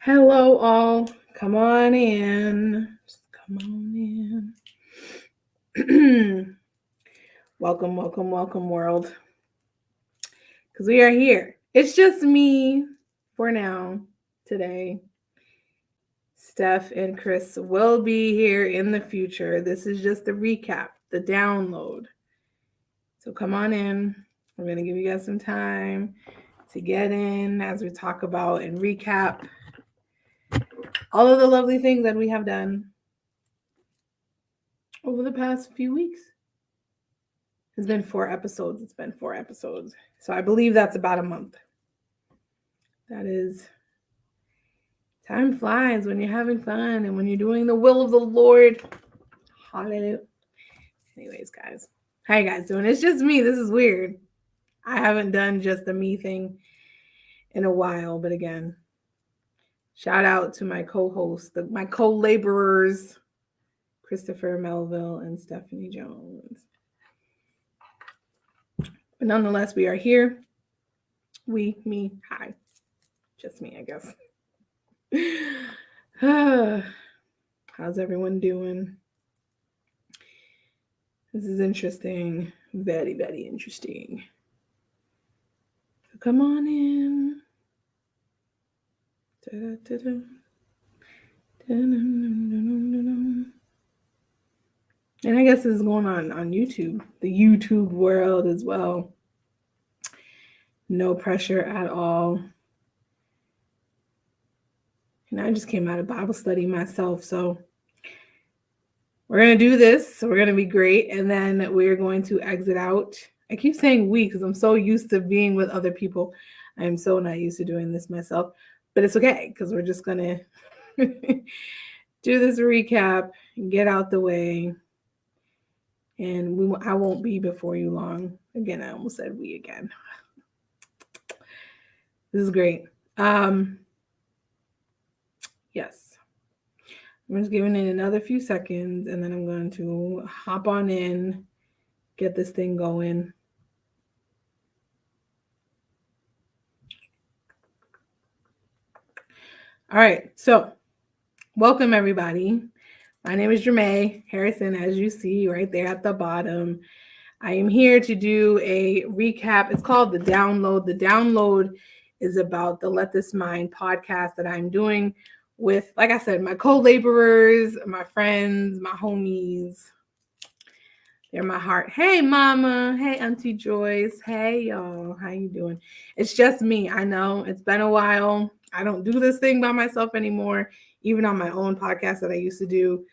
Hello, all. Come on in. Just come on in. Welcome, world. Because we are here. It's just me for now today. Steph and Chris will be here in the future. This is just the recap, the download. So come on in. We're going to give you guys some time to get in as we talk about and recap all of the lovely things that we have done over the past few weeks. It's been 4 episodes. So I believe that's about a month. That is, time flies when you're having fun and when you're doing the will of the Lord. Hallelujah. Anyways, guys. How you guys doing? It's just me. This is weird. I haven't done just the me thing in a while. But again, shout out to my co-hosts, my co-laborers, Christopher Melville and Stephanie Jones. But nonetheless, we are here. Me, hi. Just me, I guess. How's everyone doing? This is interesting. Very, very interesting. So come on in. And I guess this is going on YouTube, the YouTube world as well. No pressure at all. And I just came out of Bible study myself, so we're going to do this. We're going to be great. And then we're going to exit out. I keep saying we because I'm so used to being with other people. I am so not used to doing this myself. But it's okay because we're just going to do this recap, get out the way. And I won't be before you long. Again, I almost said we again. This is great. Yes. I'm just giving it another few seconds, and then I'm going to hop on in, get this thing going. All right, so welcome everybody. My name is Jermae Harrison, as you see right there at the bottom. I am here to do a recap. It's called The Download. The Download is about the Let This Mind podcast that I'm doing with, like I said, my co-laborers, my friends, my homies. They're my heart. Hey, Mama. Hey, Auntie Joyce. Hey, y'all. How you doing? It's just me. I know it's been a while. I don't do this thing by myself anymore, even on my own podcast that I used to do.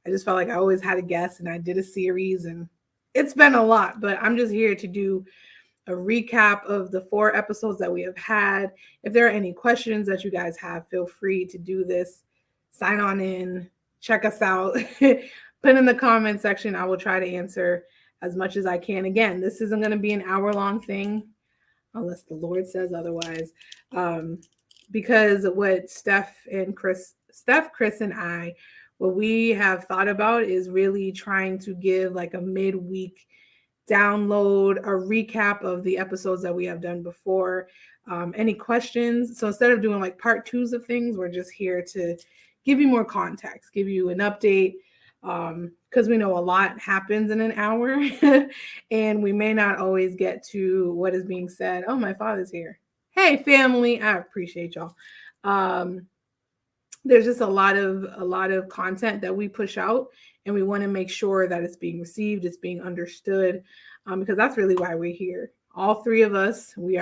I just felt like I always had a guest, and I did a series, and it's been a lot, but I'm just here to do a recap of the 4 episodes that we have had. If there are any questions that you guys have, feel free to do this. Sign on in, check us out, put in the comment section. I will try to answer as much as I can. Again, this isn't going to be an hour-long thing unless the Lord says otherwise. Because what Steph, Chris, and I, what we have thought about is really trying to give like a midweek download, a recap of the episodes that we have done before. Any questions? So instead of doing like part 2s of things, we're just here to give you more context, give you an update, because we know a lot happens in an hour and we may not always get to what is being said. Oh, my father's here. Hey, family. I appreciate y'all. There's just a lot of content that we push out, and we want to make sure that it's being received, it's being understood, because that's really why we're here. All 3 of us, we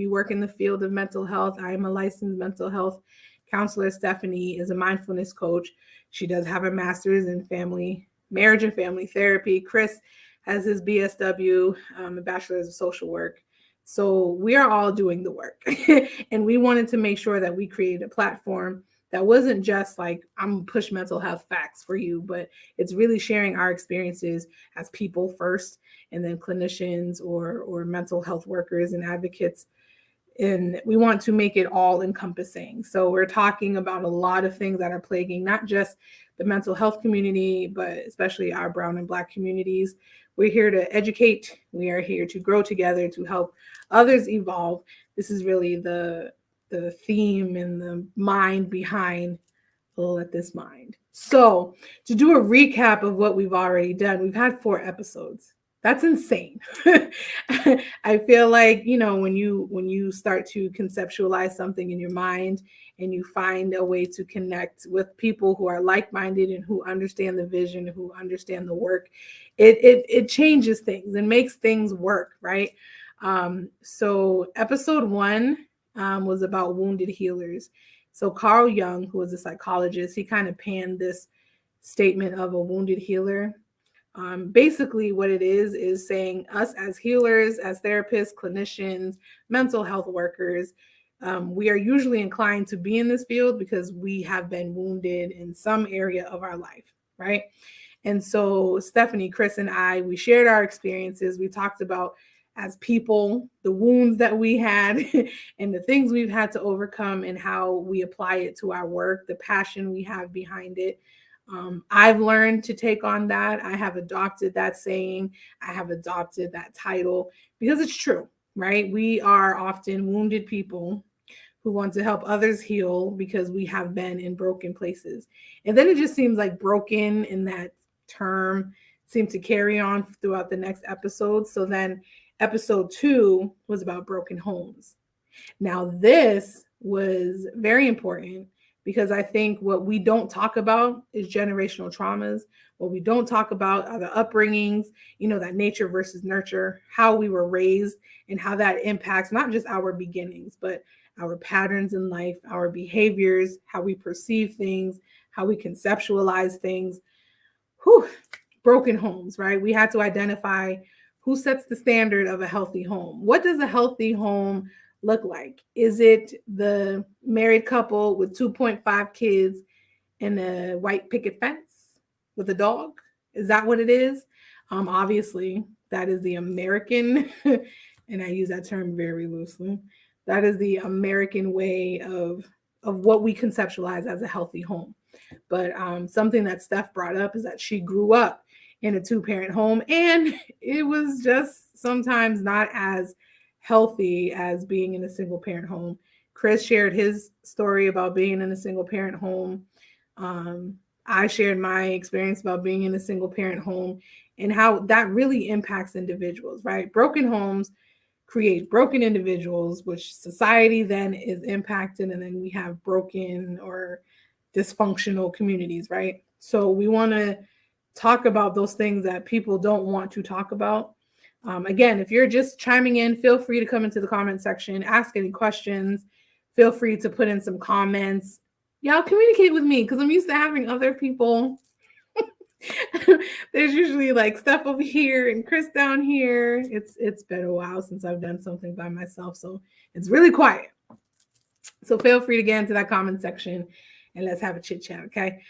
work in the field of mental health. I am a licensed mental health counselor. Stephanie is a mindfulness coach. She does have a master's in marriage and family therapy. Chris has his BSW, a bachelor's of social work. So we are all doing the work. And we wanted to make sure that we created a platform that wasn't just like, I'm gonna push mental health facts for you, but it's really sharing our experiences as people first, and then clinicians or mental health workers and advocates. And we want to make it all encompassing. So we're talking about a lot of things that are plaguing not just the mental health community, but especially our brown and Black communities. We're here to educate. We are here to grow together, to help others evolve. This is really the the theme and the mind behind Let This Mind. So to do a recap of what we've already done, we've had 4 episodes. That's insane. I feel like, when you start to conceptualize something in your mind and you find a way to connect with people who are like-minded and who understand the vision, who understand the work, it changes things and makes things work, right? So episode 1 was about wounded healers. So Carl Jung, who was a psychologist, he kind of panned this statement of a wounded healer. Basically, what it is saying us as healers, as therapists, clinicians, mental health workers, we are usually inclined to be in this field because we have been wounded in some area of our life, right? And so Stephanie, Chris, and I, we shared our experiences. We talked about, as people, the wounds that we had and the things we've had to overcome and how we apply it to our work, the passion we have behind it. I've learned to take on that. I have adopted that saying. I have adopted that title because it's true, right? We are often wounded people who want to help others heal because we have been in broken places. And then it just seems like broken in that term seemed to carry on throughout the next episode. So then episode 2 was about broken homes. Now, this was very important because I think what we don't talk about is generational traumas. What we don't talk about are the upbringings, that nature versus nurture, how we were raised and how that impacts not just our beginnings, but our patterns in life, our behaviors, how we perceive things, how we conceptualize things. Broken homes, right? We had to identify who sets the standard of a healthy home. What does a healthy home look like? Is it the married couple with 2.5 kids and a white picket fence with a dog? Is that what it is? Obviously, that is the American, and I use that term very loosely. That is the American way of what we conceptualize as a healthy home. But something that Steph brought up is that she grew up in a 2-parent home, and it was just sometimes not as healthy as being in a single parent home. Chris shared his story about being in a single parent home. I shared my experience about being in a single parent home and how that really impacts individuals, right? Broken homes create broken individuals, which society then is impacted, and then we have broken or dysfunctional communities, right? So we want to talk about those things that people don't want to talk about. Again, if you're just chiming in, feel free to come into the comment section, ask any questions. Feel free to put in some comments. Y'all communicate with me because I'm used to having other people. There's usually like stuff over here and Chris down here. It's been a while since I've done something by myself, so it's really quiet. So feel free to get into that comment section and let's have a chit chat, okay?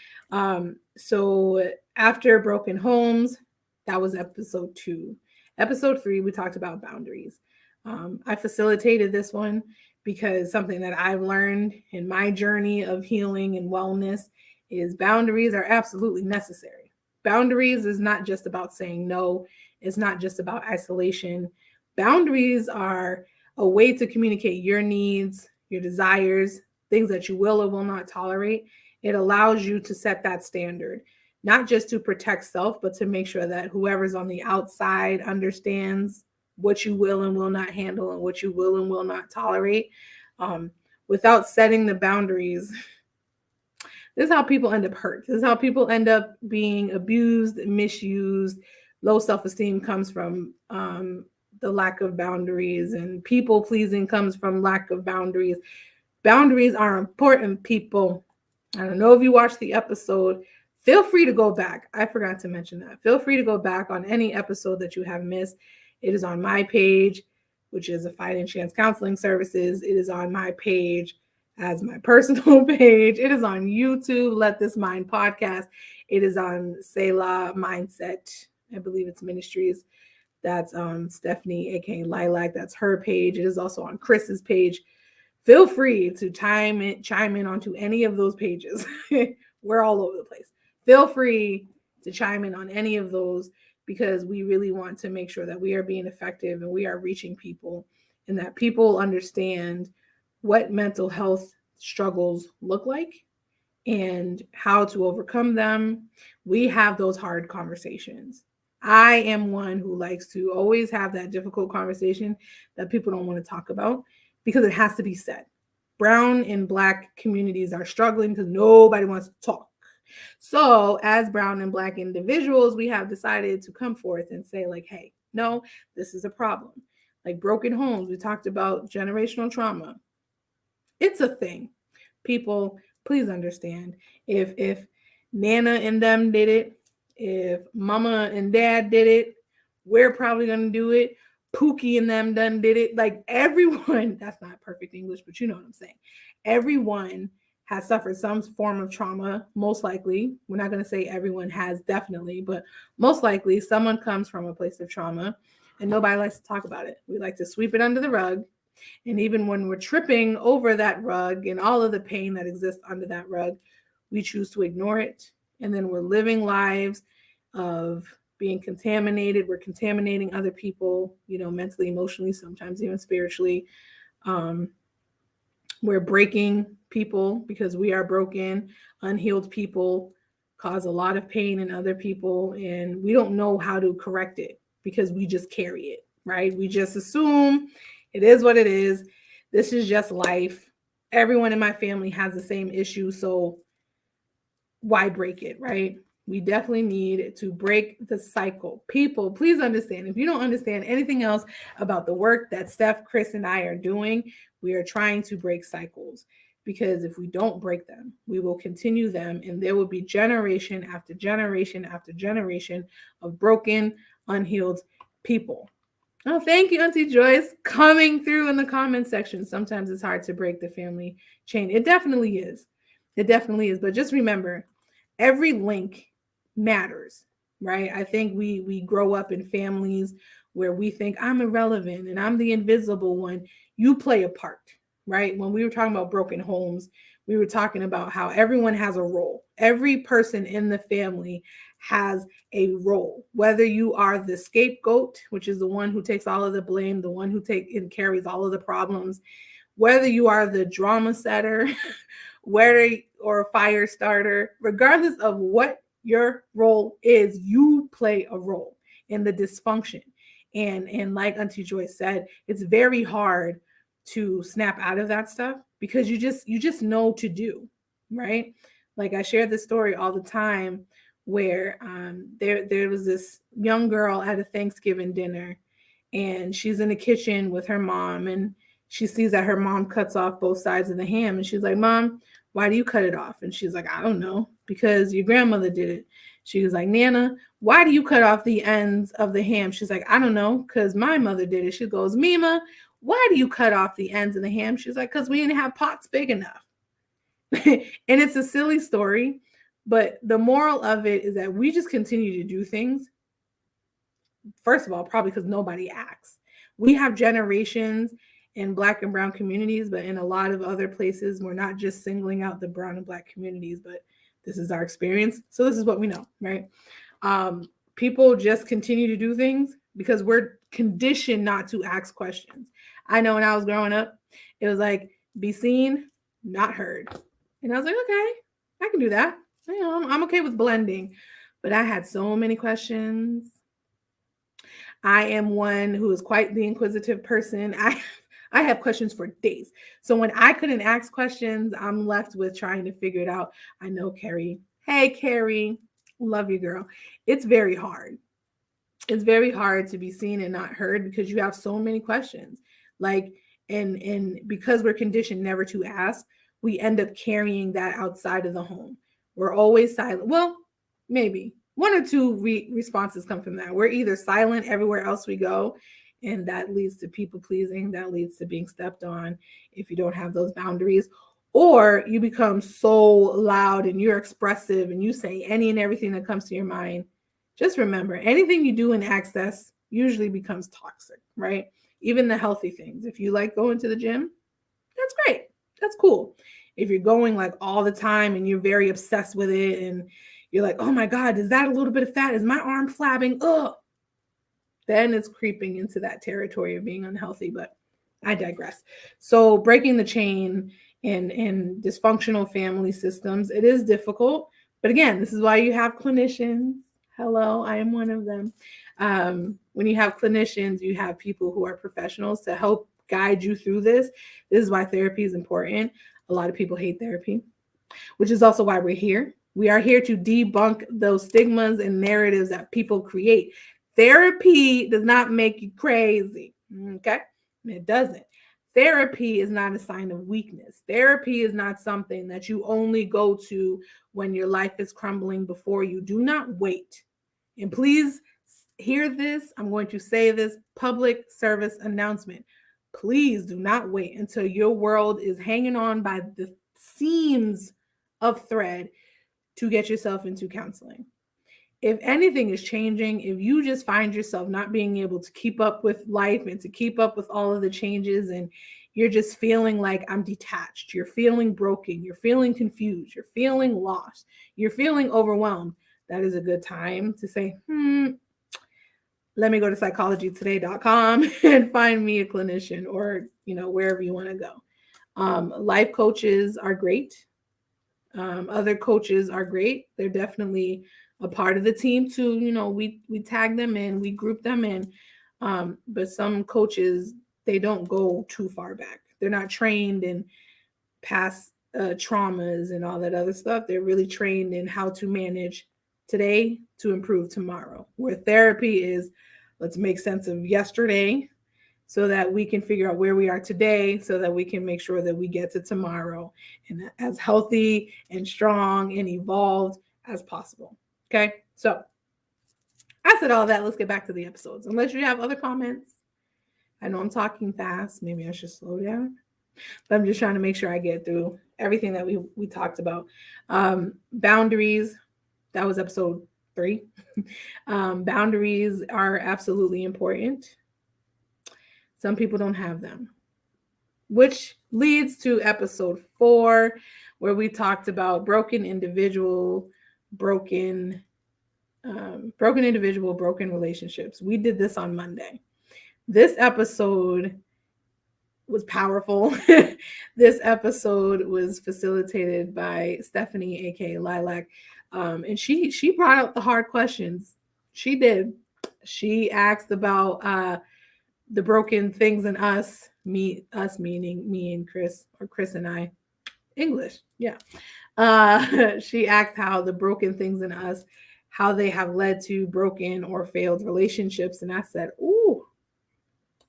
So after broken homes, that was episode 2. Episode 3, we talked about boundaries. I facilitated this one because something that I've learned in my journey of healing and wellness is boundaries are absolutely necessary. Boundaries is not just about saying no. It's not just about isolation. Boundaries are a way to communicate your needs, your desires, things that you will or will not tolerate. It allows you to set that standard, not just to protect self, but to make sure that whoever's on the outside understands what you will and will not handle and what you will and will not tolerate. Without setting the boundaries, this is how people end up hurt. This is how people end up being abused, misused. Low self-esteem comes from the lack of boundaries, and people pleasing comes from lack of boundaries. Boundaries are important, people. I don't know if you watched the episode. Feel free to go back. I forgot to mention that. Feel free to go back on any episode that you have missed. It is on my page, which is a Fighting Chance Counseling Services. It is on my page as my personal page. It is on YouTube, Let This Mind Podcast. It is on Selah Mindset. I believe it's Ministries. That's Stephanie, aka Lilac. That's her page. It is also on Chris's page. Feel free to chime in onto any of those pages. We're all over the place. Feel free to chime in on any of those because we really want to make sure that we are being effective and we are reaching people and that people understand what mental health struggles look like and how to overcome them. We have those hard conversations. I am one who likes to always have that difficult conversation that people don't want to talk about because it has to be said. Brown and Black communities are struggling because nobody wants to talk. So, as brown and Black individuals, we have decided to come forth and say, like, hey, no, this is a problem. Like broken homes, we talked about generational trauma. It's a thing. People, please understand. If Nana and them did it, if Mama and Dad did it, we're probably gonna do it. Pookie and them done did it. Like everyone, that's not perfect English, but you know what I'm saying. Everyone has suffered some form of trauma, most likely. We're not going to say everyone has, definitely, but most likely someone comes from a place of trauma and nobody likes to talk about it. We like to sweep it under the rug. And even when we're tripping over that rug and all of the pain that exists under that rug, we choose to ignore it. And then we're living lives of being contaminated. We're contaminating other people, mentally, emotionally, sometimes even spiritually. We're breaking people because we are broken. Unhealed people cause a lot of pain in other people, and we don't know how to correct it because we just carry it, right? We just assume it is what it is. This is just life. Everyone in my family has the same issue, so why break it, right? We definitely need to break the cycle. People, please understand, if you don't understand anything else about the work that Steph, Chris, and I are doing, we are trying to break cycles, because if we don't break them, we will continue them, and there will be generation after generation after generation of broken, unhealed people. Oh, thank you, Auntie Joyce, coming through in the comment section. Sometimes it's hard to break the family chain. It definitely is. It definitely is. But just remember, every link matters, right? I think we grow up in families where we think I'm irrelevant and I'm the invisible one. You play a part, right? When we were talking about broken homes, we were talking about how everyone has a role. Every person in the family has a role, whether you are the scapegoat, which is the one who takes all of the blame, the one who takes and carries all of the problems, whether you are the drama setter, whether or a fire starter, regardless of what your role is, you play a role in the dysfunction. And like Auntie Joyce said, it's very hard to snap out of that stuff because you just know to do, right? Like I share this story all the time where there was this young girl at a Thanksgiving dinner, and she's in the kitchen with her mom, and she sees that her mom cuts off both sides of the ham, and she's like, Mom, why do you cut it off? And she's like, I don't know, because your grandmother did it. She was like, Nana, why do you cut off the ends of the ham? She's like, I don't know, because my mother did it. She goes, Mima, why do you cut off the ends of the ham? She's like, because we didn't have pots big enough. And it's a silly story, but the moral of it is that we just continue to do things. First of all, probably because nobody acts. We have generations in Black and brown communities, but in a lot of other places, we're not just singling out the brown and Black communities, but this is our experience. So this is what we know, right? People just continue to do things because we're conditioned not to ask questions. I know when I was growing up, it was like, be seen, not heard. And I was like, okay, I can do that. I'm okay with blending. But I had so many questions. I am one who is quite the inquisitive person. I have questions for days. So when I couldn't ask questions, I'm left with trying to figure it out. I know Carrie. Hey, Carrie. Love you, girl. It's very hard. It's very hard to be seen and not heard because you have so many questions. Like, and because we're conditioned never to ask, we end up carrying that outside of the home. We're always silent. Well, maybe one or two responses come from that. We're either silent everywhere else we go, and that leads to people pleasing, that leads to being stepped on if you don't have those boundaries, or you become so loud and you're expressive and you say any and everything that comes to your mind. Just remember, anything you do in access usually becomes toxic, right? Even the healthy things. If you like going to the gym, that's great. That's cool. If you're going like all the time and you're very obsessed with it and you're like, oh my God, is that a little bit of fat? Is my arm flabbing? Ugh. Then it's creeping into that territory of being unhealthy. But I digress. So breaking the chain in dysfunctional family systems, it is difficult. But again, this is why you have clinicians. Hello, I am one of them. When you have clinicians, you have people who are professionals to help guide you through this. This is why therapy is important. A lot of people hate therapy, which is also why we're here. We are here to debunk those stigmas and narratives that people create. Therapy does not make you crazy. Okay? It doesn't. Therapy is not a sign of weakness. Therapy is not something that you only go to when your life is crumbling before you. Do not wait. And please hear this. I'm going to say this public service announcement. Please do not wait until your world is hanging on by the seams of thread to get yourself into counseling. If anything is changing, if you just find yourself not being able to keep up with life and to keep up with all of the changes, and you're just feeling like I'm detached, you're feeling broken, you're feeling confused, you're feeling lost, you're feeling overwhelmed, that is a good time to say, let me go to psychologytoday.com and find me a clinician, or, wherever you want to go. Life coaches are great. Other coaches are great. They're definitely a part of the team too. We tag them in, we group them in. But some coaches, they don't go too far back. They're not trained in past traumas and all that other stuff. They're really trained in how to manage today to improve tomorrow. Where therapy is, let's make sense of yesterday so that we can figure out where we are today, so that we can make sure that we get to tomorrow and as healthy and strong and evolved as possible. Okay, so I said all that. Let's get back to the episodes. Unless you have other comments. I know I'm talking fast. Maybe I should slow down. But I'm just trying to make sure I get through everything that we talked about. Boundaries. That was episode 3. Boundaries are absolutely important. Some people don't have them, which leads to episode 4, where we talked about broken individual, broken relationships. We did this on Monday. This episode was powerful. This episode was facilitated by Stephanie, aka Lilac, and she brought up the hard questions. She did. She asked about the broken things in us meaning me and Chris, or Chris and I. English, yeah. She asked how the broken things in us, how they have led to broken or failed relationships, and I said, "Ooh,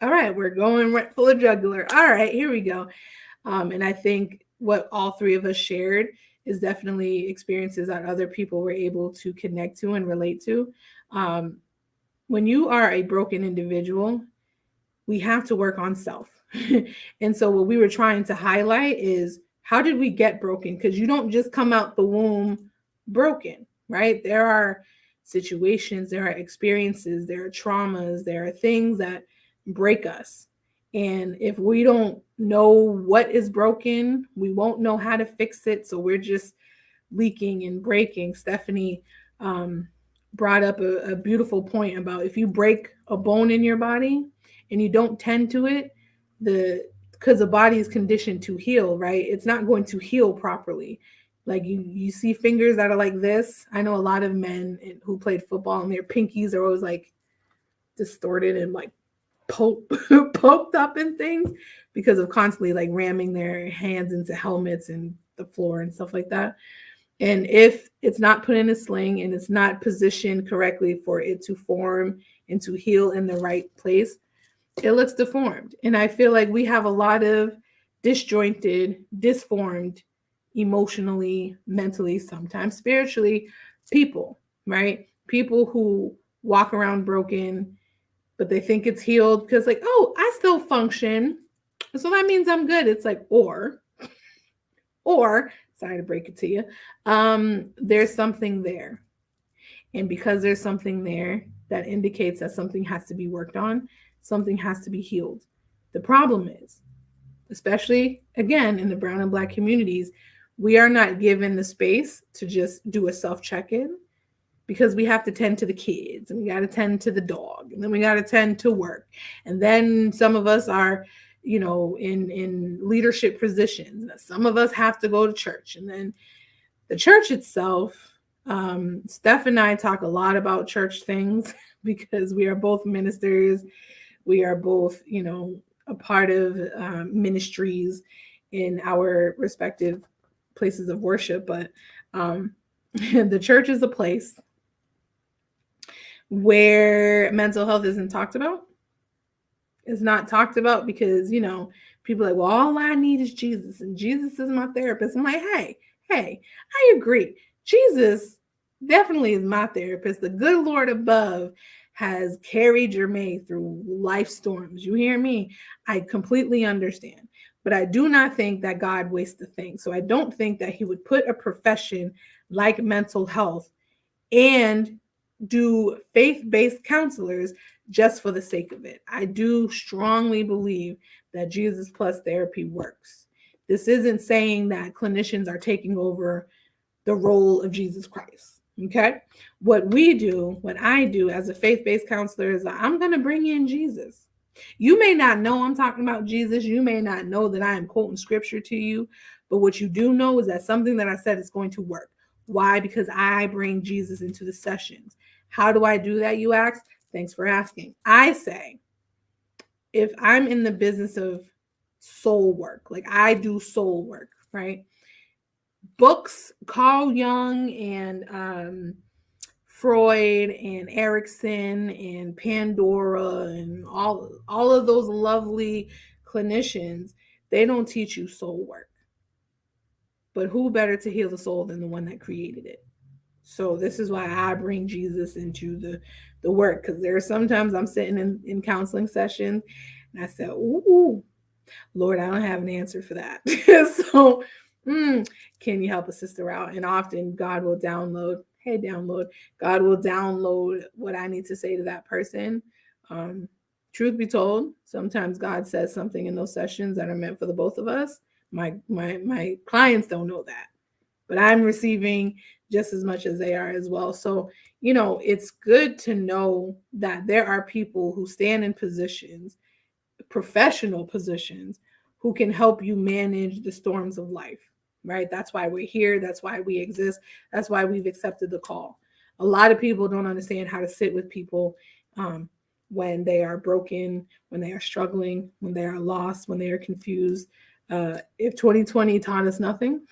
all right, we're going right full of jugular. All right, here we go." And I think what all 3 of us shared is definitely experiences that other people were able to connect to and relate to. When you are a broken individual, we have to work on self. And so what we were trying to highlight is, how did we get broken? Because you don't just come out the womb broken, right? There are situations, there are experiences, there are traumas, there are things that break us. And if we don't know what is broken, we won't know how to fix it. So we're just leaking and breaking. Stephanie brought up a beautiful point about, if you break a bone in your body and you don't tend to it, because the body is conditioned to heal, right? It's not going to heal properly. Like you see fingers that are like this. I know a lot of men who played football and their pinkies are always like distorted and like poked up and things because of constantly like ramming their hands into helmets and the floor and stuff like that. And if it's not put in a sling and it's not positioned correctly for it to form and to heal in the right place, it looks deformed. And I feel like we have a lot of disjointed, disformed, emotionally, mentally, sometimes spiritually people, right? People who walk around broken, but they think it's healed because like, oh, I still function, so that means I'm good. It's like, or sorry to break it to you, there's something there. And because there's something there, that indicates that something has to be worked on, something has to be healed. The problem is, especially again in the brown and Black communities, we are not given the space to just do a self-check-in, because we have to tend to the kids and we got to tend to the dog and then we got to tend to work. And then some of us are in leadership positions. Some of us have to go to church, and then the church itself. Steph and I talk a lot about church things because we are both ministers. We are both, a part of ministries in our respective places of worship. But the church is a place where mental health isn't talked about. It's not talked about because, people are like, well, all I need is Jesus, and Jesus is my therapist. I'm like, hey, I agree. Jesus definitely is my therapist. The good Lord above has carried Jermaine through life storms. You hear me? I completely understand. But I do not think that God wastes a thing. So I don't think that he would put a profession like mental health and do faith-based counselors just for the sake of it. I do strongly believe that Jesus plus therapy works. This isn't saying that clinicians are taking over the role of Jesus Christ. Okay. What I do as a faith-based counselor is I'm going to bring in Jesus. You may not know I'm talking about Jesus. You may not know that I am quoting scripture to you, but what you do know is that something that I said is going to work. Why? Because I bring Jesus into the sessions. How do I do that, you ask? Thanks for asking. I say, if I'm in the business of soul work, like I do soul work, right? Books, Carl Jung and Freud and Erickson and Pandora and all of those lovely clinicians, they don't teach you soul work. But who better to heal the soul than the one that created it? So this is why I bring Jesus into the work, because there are sometimes I'm sitting in counseling sessions and I said, ooh, Lord, I don't have an answer for that. So can you help a sister out? And often God will God will download what I need to say to that person. Truth be told, sometimes God says something in those sessions that are meant for the both of us. My clients don't know that, but I'm receiving just as much as they are as well. So, it's good to know that there are people who stand in positions, professional positions, who can help you manage the storms of life, right? That's why we're here. That's why we exist. That's why we've accepted the call. A lot of people don't understand how to sit with people when they are broken, when they are struggling, when they are lost, when they are confused. If 2020 taught us nothing,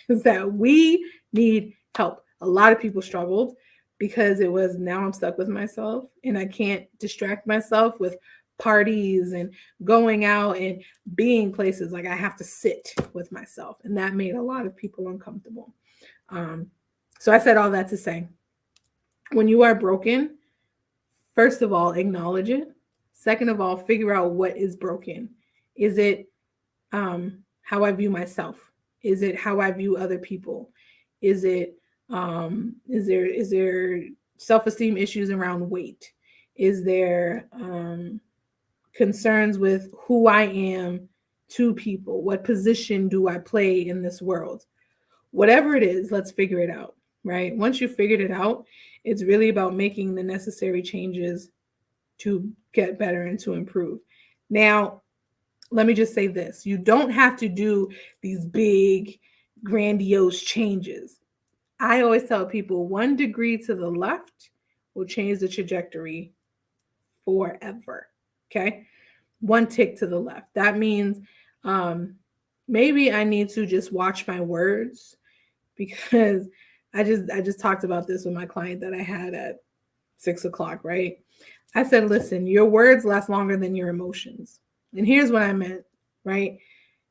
is that we need help. A lot of people struggled because it was, now I'm stuck with myself and I can't distract myself with parties and going out and being places. Like I have to sit with myself, and that made a lot of people uncomfortable. So I said all that to say, when you are broken, first of all, acknowledge it. Second of all, figure out what is broken. Is it how I view myself? Is it how I view other people? Is it is there self-esteem issues around weight? Is there concerns with who I am to people? What position do I play in this world? Whatever it is, let's figure it out, right? Once you figured it out, it's really about making the necessary changes to get better and to improve. Now, let me just say this. You don't have to do these big, grandiose changes. I always tell people 1 degree to the left will change the trajectory forever. Okay. 1 tick to the left. That means maybe I need to just watch my words, because I just talked about this with my client that I had at 6 o'clock, right? I said, listen, your words last longer than your emotions. And here's what I meant, right?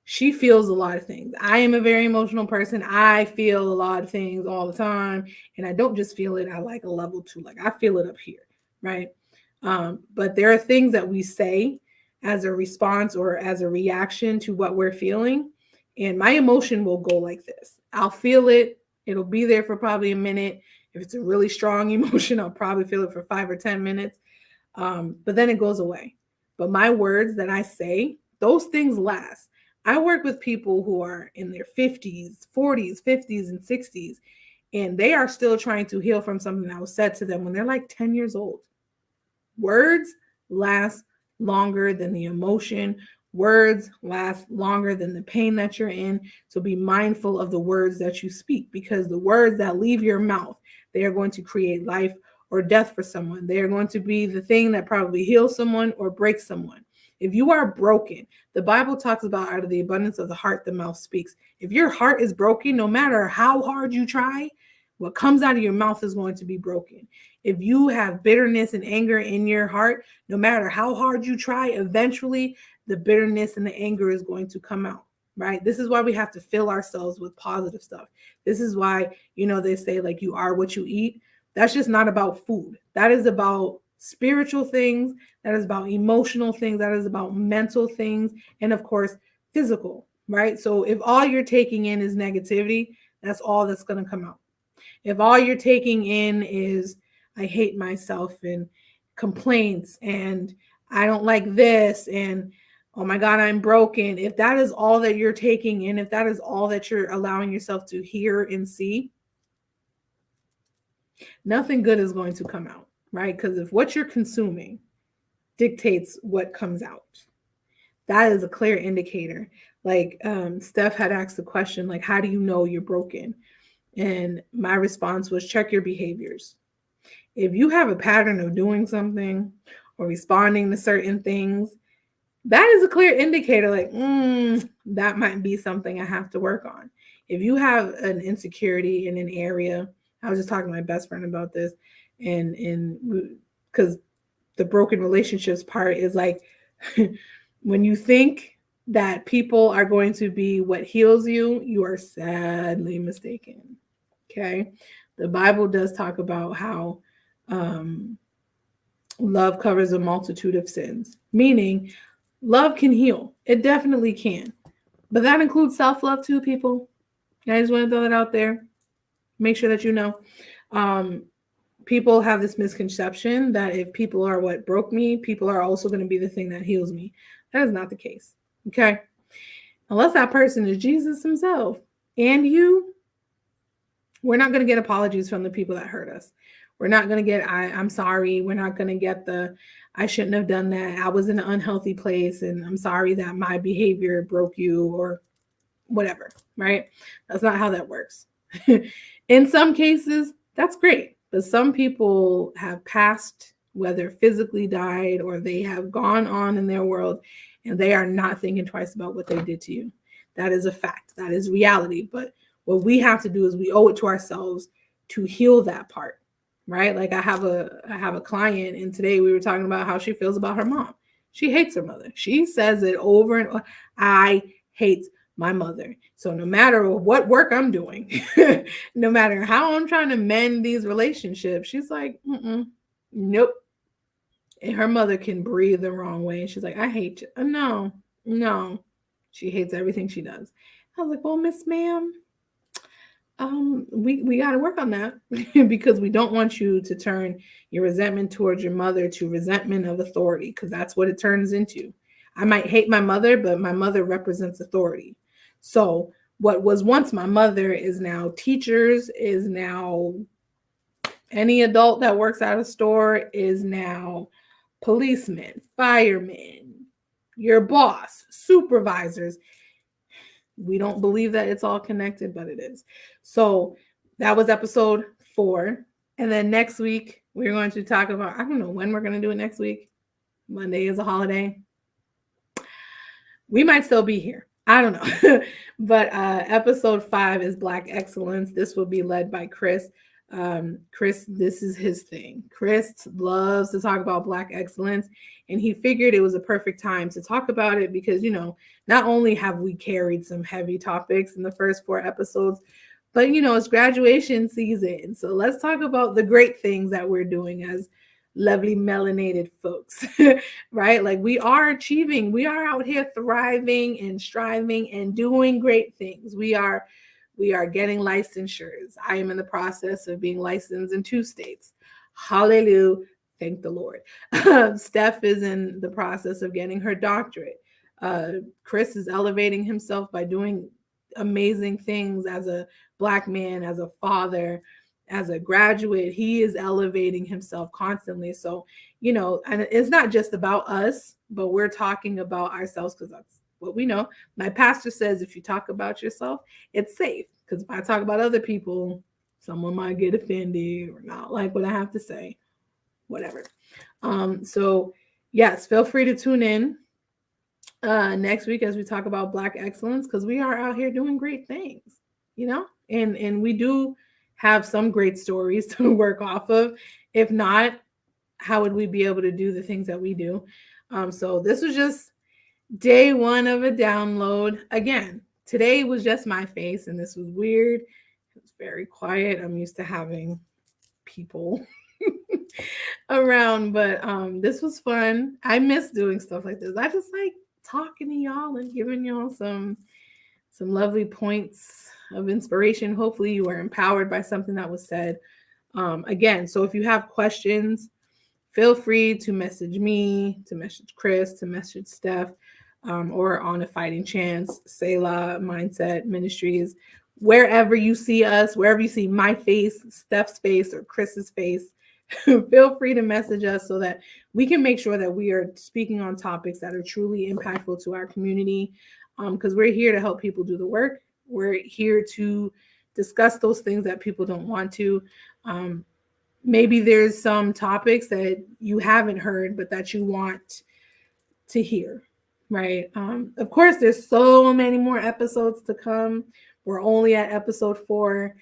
She feels a lot of things. I am a very emotional person. I feel a lot of things all the time. And I don't just feel it at like a level 2, like I feel it up here, right? But there are things that we say as a response or as a reaction to what we're feeling. And my emotion will go like this. I'll feel it. It'll be there for probably a minute. If it's a really strong emotion, I'll probably feel it for 5 or 10 minutes. But then it goes away. But my words that I say, those things last. I work with people who are in their 50s, 40s, 50s, and 60s, and they are still trying to heal from something that was said to them when they're like 10 years old. Words last longer than the emotion Words last longer than the pain that you're in. So be mindful of the words that you speak, because the words that leave your mouth, they are going to create life or death for someone. They are going to be the thing that probably heals someone or breaks someone. If you are broken, the Bible talks about out of the abundance of the heart, the mouth speaks. If your heart is broken, no matter how hard you try, what comes out of your mouth is going to be broken. If you have bitterness and anger in your heart, no matter how hard you try, eventually the bitterness and the anger is going to come out, right? This is why we have to fill ourselves with positive stuff. This is why, they say like you are what you eat. That's just not about food. That is about spiritual things. That is about emotional things. That is about mental things. And of course, physical, right? So if all you're taking in is negativity, that's all that's going to come out. If all you're taking in is, I hate myself, and complaints, and I don't like this, and oh my God, I'm broken. If that is all that you're taking in, if that is all that you're allowing yourself to hear and see, nothing good is going to come out, right? Because if what you're consuming dictates what comes out, that is a clear indicator. Like Steph had asked the question, like, how do you know you're broken? And my response was, check your behaviors. If you have a pattern of doing something or responding to certain things, that is a clear indicator, like, that might be something I have to work on. If you have an insecurity in an area, I was just talking to my best friend about this, and because the broken relationships part is like, when you think that people are going to be what heals you, you are sadly mistaken. Okay. The Bible does talk about how love covers a multitude of sins, meaning love can heal. It definitely can. But that includes self-love too, people. I just want to throw that out there. Make sure that you know. People have this misconception that if people are what broke me, people are also going to be the thing that heals me. That is not the case. Okay. Unless that person is Jesus himself and you, we're not going to get apologies from the people that hurt us. We're not going to get, I'm sorry. We're not going to get the, I shouldn't have done that. I was in an unhealthy place and I'm sorry that my behavior broke you or whatever, right? That's not how that works. In some cases, that's great. But some people have passed, whether physically died or they have gone on in their world, and they are not thinking twice about what they did to you. That is a fact. That is reality. But what we have to do is we owe it to ourselves to heal that part, right? Like I have a client, and today we were talking about how she feels about her mom. She hates her mother. She says it over and over. I hate my mother. So no matter what work I'm doing, no matter how I'm trying to mend these relationships, she's like, nope. And her mother can breathe the wrong way. And she's like, I hate you. No. She hates everything she does. I was like, well, Miss Ma'am, we got to work on that because we don't want you to turn your resentment towards your mother to resentment of authority, because that's what it turns into. I might hate my mother, but my mother represents authority. So what was once my mother is now teachers, is now any adult that works at a store, is now policemen, firemen, your boss, supervisors. We don't believe that it's all connected, but it is. So that was episode 4. And then next week, we're going to talk about, I don't know when we're going to do it next week. Monday is a holiday. We might still be here. I don't know. But episode 5 is Black Excellence. This will be led by Chris. Chris, this is his thing. Chris loves to talk about Black excellence, and he figured it was a perfect time to talk about it because, not only have we carried some heavy topics in the first 4 episodes, but, it's graduation season. So let's talk about the great things that we're doing as lovely melanated folks, right? Like we are achieving, we are out here thriving and striving and doing great things. We are getting licensures. I am in the process of being licensed in 2 states. Hallelujah. Thank the Lord. Steph is in the process of getting her doctorate. Chris is elevating himself by doing amazing things as a Black man, as a father, as a graduate, he is elevating himself constantly. So, and it's not just about us, but we're talking about ourselves because that's what we know. My pastor says if you talk about yourself, it's safe. Because if I talk about other people, someone might get offended or not like what I have to say, whatever. So yes, feel free to tune in next week as we talk about Black excellence, because we are out here doing great things, and we do have some great stories to work off of. If not, how would we be able to do the things that we do? So this was just day one of a download. Again, today was just my face, and this was weird. It was very quiet. I'm used to having people around, but this was fun. I miss doing stuff like this. I just like talking to y'all and giving y'all some lovely points of inspiration. Hopefully you were empowered by something that was said. Again, so if you have questions, feel free to message me, to message Chris, to message Steph, or on A Fighting Chance, Selah Mindset Ministries. Wherever you see us, wherever you see my face, Steph's face, or Chris's face, feel free to message us so that we can make sure that we are speaking on topics that are truly impactful to our community, because we're here to help people do the work. We're here to discuss those things that people don't want to. Maybe there's some topics that you haven't heard, but that you want to hear, right? Of course, there's so many more episodes to come. We're only at episode 4.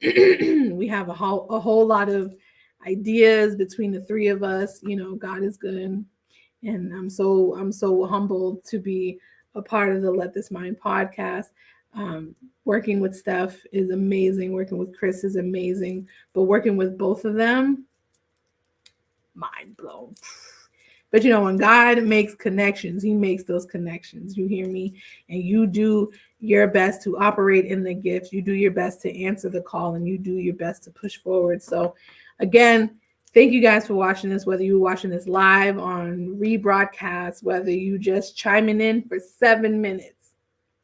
We have a whole lot of ideas between the three of us. God is good, and I'm so humbled to be a part of the Let This Mind podcast. Working with Steph is amazing. Working with Chris is amazing. But working with both of them, mind blown. But when God makes connections, he makes those connections. You hear me? And you do your best to operate in the gifts. You do your best to answer the call, and you do your best to push forward. So again, thank you guys for watching this, whether you're watching this live on rebroadcast, whether you just chiming in for 7 minutes.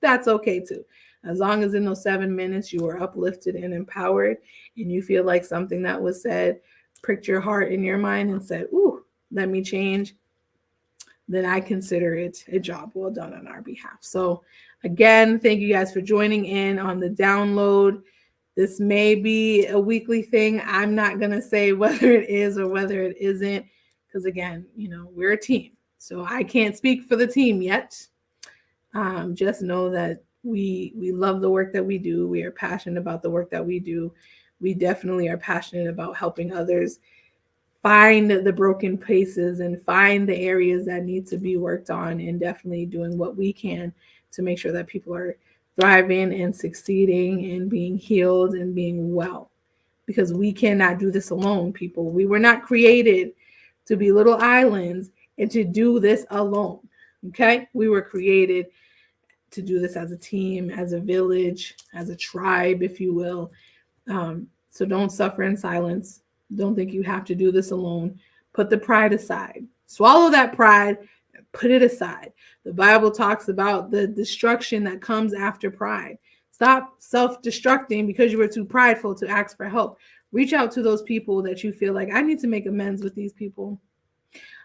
That's okay too. As long as in those 7 minutes you are uplifted and empowered, and you feel like something that was said pricked your heart and your mind and said, ooh, let me change, then I consider it a job well done on our behalf. So again, thank you guys for joining in on the download. This may be a weekly thing. I'm not going to say whether it is or whether it isn't, because again, we're a team. So I can't speak for the team yet. Just know that we love the work that we do. We are passionate about the work that we do. We definitely are passionate about helping others find the broken places and find the areas that need to be worked on, and definitely doing what we can to make sure that people are thriving and succeeding and being healed and being well, because we cannot do this alone, people. We were not created to be little islands and to do this alone. Okay? We were created to do this as a team, as a village, as a tribe, if you will. So don't suffer in silence. Don't think you have to do this alone. Put the pride aside. Swallow that pride and put it aside. The Bible talks about the destruction that comes after pride. Stop self-destructing because you were too prideful to ask for help. Reach out to those people that you feel like, I need to make amends with these people.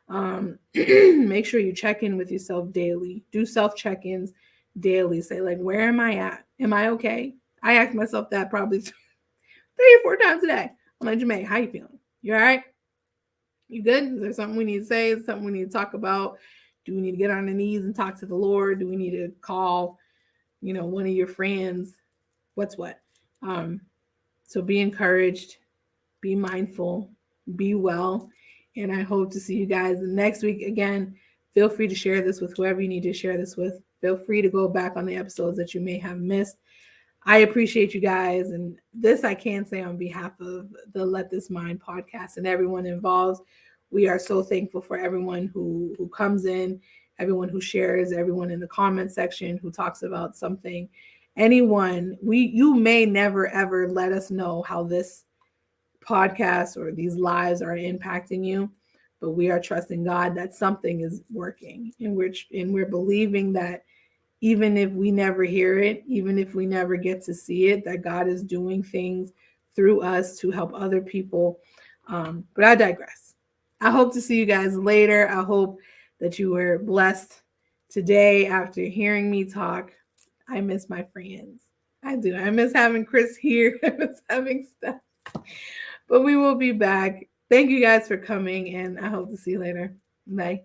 Make sure you check in with yourself daily. Do self-check-ins daily. Say, like, where am I at? Am I okay? I ask myself that probably 3 or 4 times a day. I'm like, Jermaine, how you feeling? You all right? You good? Is there something we need to say? Something we need to talk about? Do we need to get on the knees and talk to the Lord? Do we need to call, one of your friends? What's what? So be encouraged, be mindful, be well. And I hope to see you guys next week. Again, feel free to share this with whoever you need to share this with. Feel free to go back on the episodes that you may have missed. I appreciate you guys. And this I can say on behalf of the Let This Mind podcast and everyone involved. We are so thankful for everyone who comes in, everyone who shares, everyone in the comment section who talks about something. Anyone, you may never, ever let us know how this podcast or these lives are impacting you, but we are trusting God that something is working, and we're believing that even if we never hear it, even if we never get to see it, that God is doing things through us to help other people. But I digress. I hope to see you guys later. I hope that you were blessed today after hearing me talk. I miss my friends. I do. I miss having Chris here. I miss having stuff. But we will be back. Thank you guys for coming, and I hope to see you later. Bye.